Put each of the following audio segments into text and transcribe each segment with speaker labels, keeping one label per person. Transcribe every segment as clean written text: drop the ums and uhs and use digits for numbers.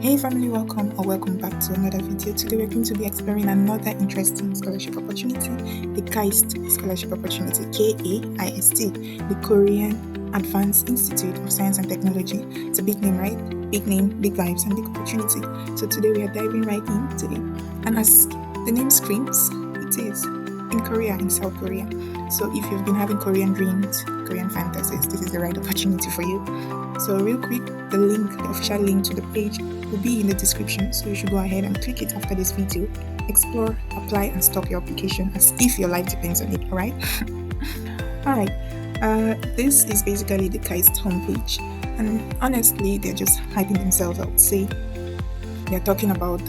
Speaker 1: Hey family, welcome or welcome back to another video. Today we're going to be exploring another interesting scholarship opportunity, the Kaist scholarship opportunity, Kaist, the Korean Advanced Institute of Science and Technology. It's a big name, right? Big name, big vibes, and big opportunity. So today we are diving right into it. And as the name screams, it is in Korea, in South Korea. So if you've been having Korean dreams, Korean fantasies, this is the right opportunity for you. So real quick, the official link to the page will be in the description. So you should go ahead and click it after this video. Explore, apply, and stop your application as if your life depends on it. Alright? Alright. This is basically the Kaist homepage. And honestly, they're just hyping themselves, I would say. They're talking about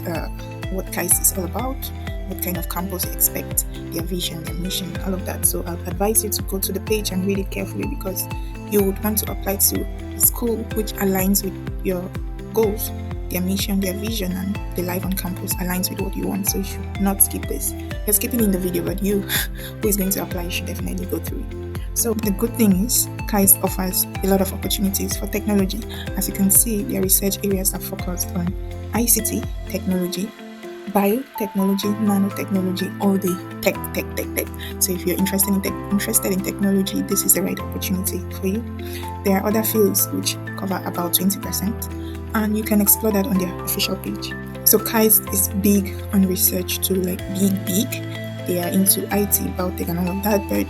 Speaker 1: what Kaist is all about, what kind of campus you expect, their vision, their mission, all of that. So I'd advise you to go to the page and read it carefully because you would want to apply to a school which aligns with your goals, their mission, their vision, and the life on campus aligns with what you want. So you should not skip this. You're skipping in the video, but you who is going to apply should definitely go through it. So the good thing is, Kaist offers a lot of opportunities for technology. As you can see, their research areas are focused on ICT, technology, biotechnology, nanotechnology, all the tech. So if you're interested in technology, this is the right opportunity for you. There are other fields which cover about 20%, and you can explore that on their official page. So Kaist is big on research too, like big. They are into IT, biotech, and all of that, but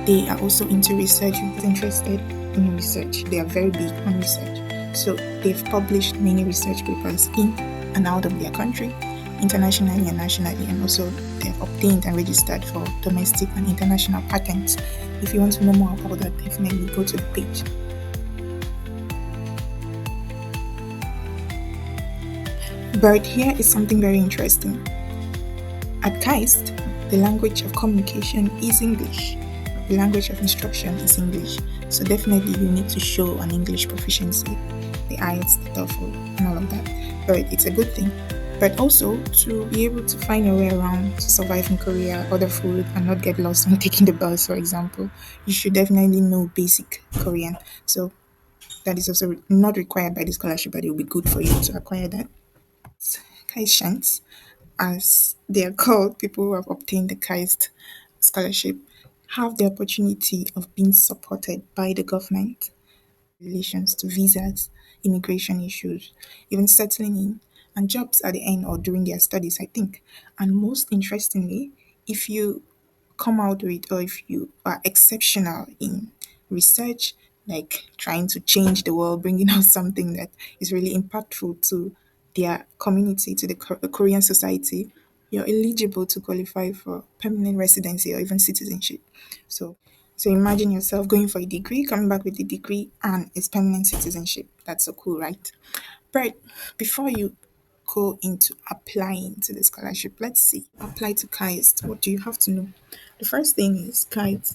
Speaker 1: they are also into research. If you're interested in research, they are very big on research. So they've published many research papers in and out of their country, internationally and nationally, and also they've obtained and registered for domestic and international patents. If you want to know more about that, definitely go to the page. But here is something very interesting. At Kaist, the language of communication is English. The language of instruction is English. So definitely you need to show an English proficiency, the IELTS, the TOEFL, and all of that. But it's a good thing. But also to be able to find your way around to survive in Korea, order food, and not get lost when taking the bus, for example, you should definitely know basic Korean. So that is also not required by the scholarship, but it will be good for you to acquire that. Kaishans, as they are called, people who have obtained the Kaist scholarship, have the opportunity of being supported by the government relations to visas, immigration issues, even settling in, and jobs at the end or during their studies, I think. And most interestingly, if you come out with or if you are exceptional in research, like trying to change the world, bringing out something that is really impactful to their community, to the Korean society, you're eligible to qualify for permanent residency or even citizenship. So, so imagine yourself going for a degree, coming back with a degree, and it's permanent citizenship. That's so cool, right? But before you go into applying to the scholarship, let's see. Apply to KAIST. What do you have to know? The first thing is KAIST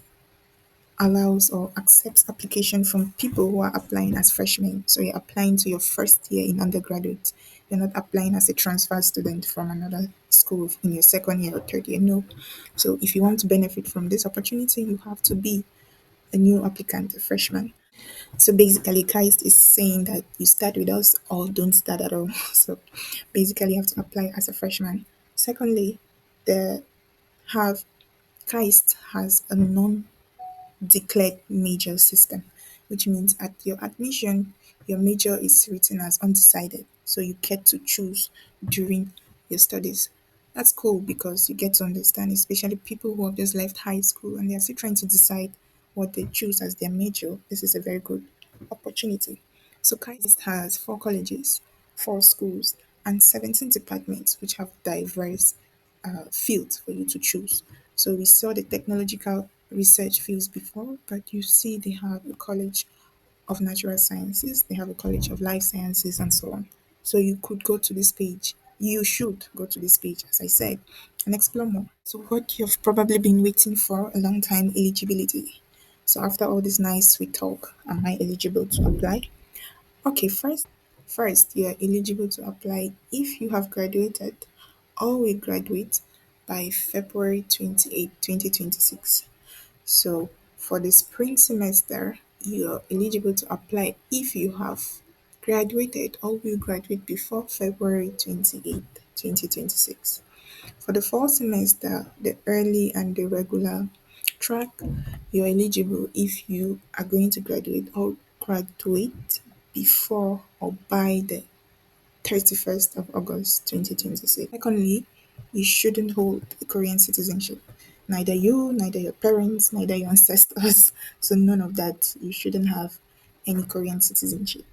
Speaker 1: allows or accepts application from people who are applying as freshmen. So you're applying to your first year in undergraduate. You're not applying as a transfer student from another school in your second year or third year. No. So if you want to benefit from this opportunity, you have to be a new applicant, a freshman. So basically, Kaist is saying that you start with us or don't start at all. So basically, you have to apply as a freshman. Secondly, the have Kaist has a non-declared major system, which means at your admission, your major is written as undecided. So you get to choose during your studies. That's cool because you get to understand, especially people who have just left high school and they're still trying to decide what they choose as their major. This is a very good opportunity. So KAIST has four colleges, four schools, and 17 departments, which have diverse fields for you to choose. So we saw the technological research fields before, but you see they have a college of natural sciences, they have a college of life sciences, and so on. So you could go to this page. You should go to this page, as I said, and explore more. So what you've probably been waiting for a long time, eligibility. So after all this nice sweet talk, am I eligible to apply? Okay, first you are eligible to apply if you have graduated or will graduate by February 28, 2026. So for the spring semester, you're eligible to apply if you have graduated or will graduate before February 28th, 2026. For the fall semester, the early and the regular track, you're eligible if you are going to graduate before or by the 31st of August 2026. Secondly, you shouldn't hold a Korean citizenship. Neither you, neither your parents, neither your ancestors. So none of that. You shouldn't have any Korean citizenship.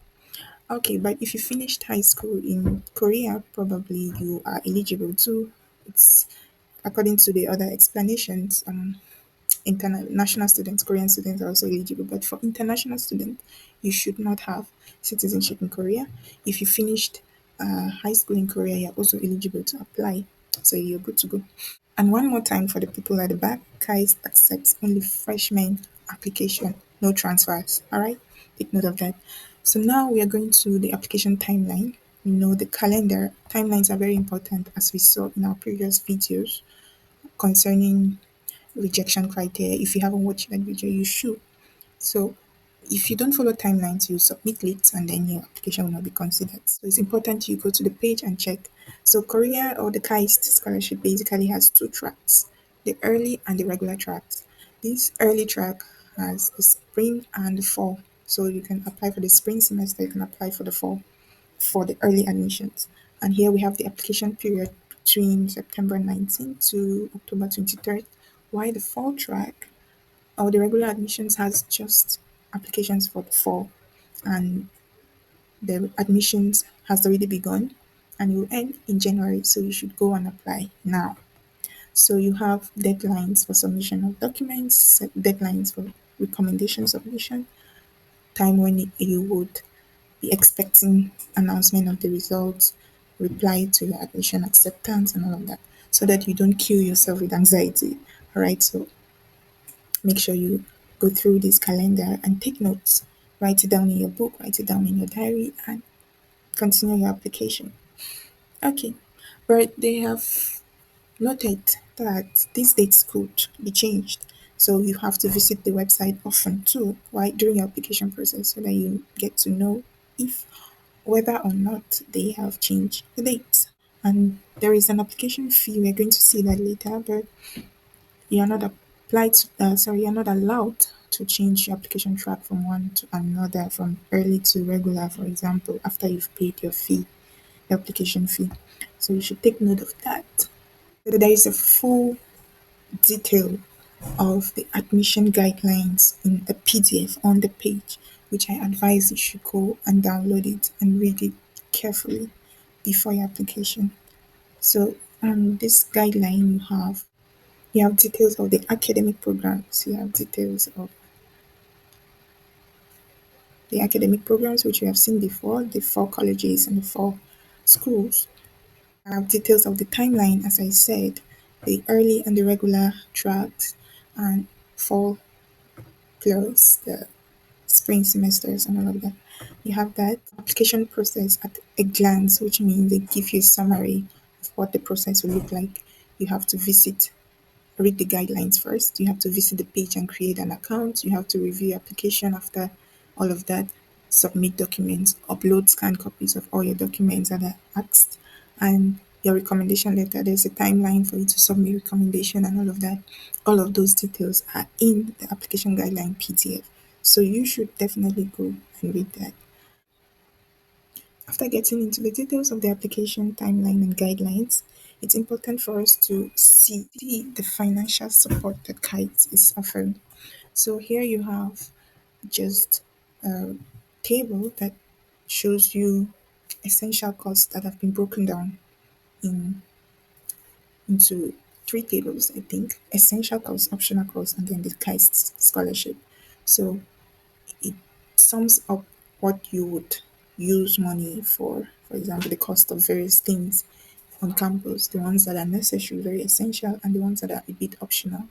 Speaker 1: Okay, but if you finished high school in Korea, probably you are eligible too. It's according to the other explanations. International students, Korean students are also eligible, but for international students, you should not have citizenship in Korea. If you finished high school in Korea, you're also eligible to apply. So you're good to go. And one more time for the people at the back, Kaist accepts only freshman application, no transfers. All right, take note of that. So now we are going to the application timeline. We know the calendar timelines are very important, as we saw in our previous videos concerning rejection criteria. If you haven't watched that video, you should. So if you don't follow timelines, you submit late and then your application will not be considered. So it's important you go to the page and check. So Korea or the Kaist scholarship basically has two tracks, the early and the regular tracks. This early track has the spring and the fall. So you can apply for the spring semester, you can apply for the fall for the early admissions. And here we have the application period between September 19th to October 23rd, while the fall track or the regular admissions has just applications for the fall, and the admissions has already begun and will end in January, so you should go and apply now. So you have deadlines for submission of documents, deadlines for recommendation submission, time when you would be expecting announcement of the results, reply to your admission acceptance and all of that, so that you don't kill yourself with anxiety. All right, so make sure you go through this calendar and take notes. Write it down in your book, write it down in your diary, and continue your application. Okay, but they have noted that these dates could be changed. So you have to visit the website often too, right, during your application process, so that you get to know if whether or not they have changed the dates. And there is an application fee. We're going to see that later, but you're not you're not allowed to change your application track from one to another, from early to regular, for example, after you've paid your fee, your application fee. So you should take note of that. So there is a full detail of the admission guidelines in a PDF on the page, which I advise you should go and download it and read it carefully before your application. So on this guideline you have details of the academic programs, you have details of the academic programs which you have seen before, the four colleges and the four schools. I have details of the timeline, as I said, the early and the regular tracks, and fall plus the spring semesters and all of that. You have that application process at a glance, which means they give you a summary of what the process will look like. You have to read the guidelines first. You have to visit the page and create an account. You have to review your application after all of that, submit documents, upload scanned copies of all your documents that are asked, and your recommendation letter. There's a timeline for you to submit recommendation and all of that. All of those details are in the application guideline PDF. So you should definitely go and read that. After getting into the details of the application timeline and guidelines, it's important for us to see the financial support that Kite is offering. So here you have just a table that shows you essential costs that have been broken down in into three tables, I think. Essential costs, optional costs, and then the Kite scholarship. So it sums up what you would use money for example, the cost of various things on campus, the ones that are necessary, very essential, and the ones that are a bit optional.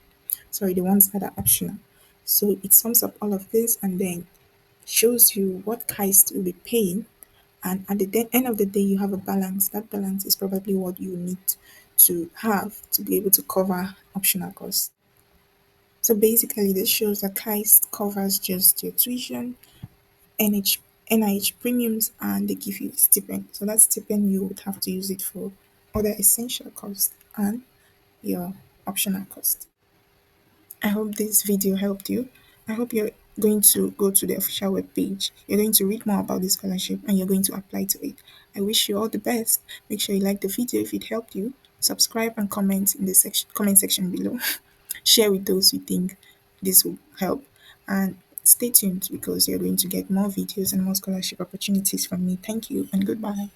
Speaker 1: Sorry, the ones that are optional. So it sums up all of this and then shows you what Kaist will be paying. And at the end of the day, you have a balance. That balance is probably what you need to have to be able to cover optional costs. So basically, this shows that Kaist covers just your tuition, NH, NIH premiums, and they give you a stipend. So that stipend you would have to use it for other essential costs and your optional cost. I hope this video helped you. I hope you're going to go to the official webpage. You're going to read more about this scholarship and you're going to apply to it. I wish you all the best. Make sure you like the video if it helped you. Subscribe and comment in the comment section below. Share with those who think this will help. And stay tuned because you're going to get more videos and more scholarship opportunities from me. Thank you and goodbye.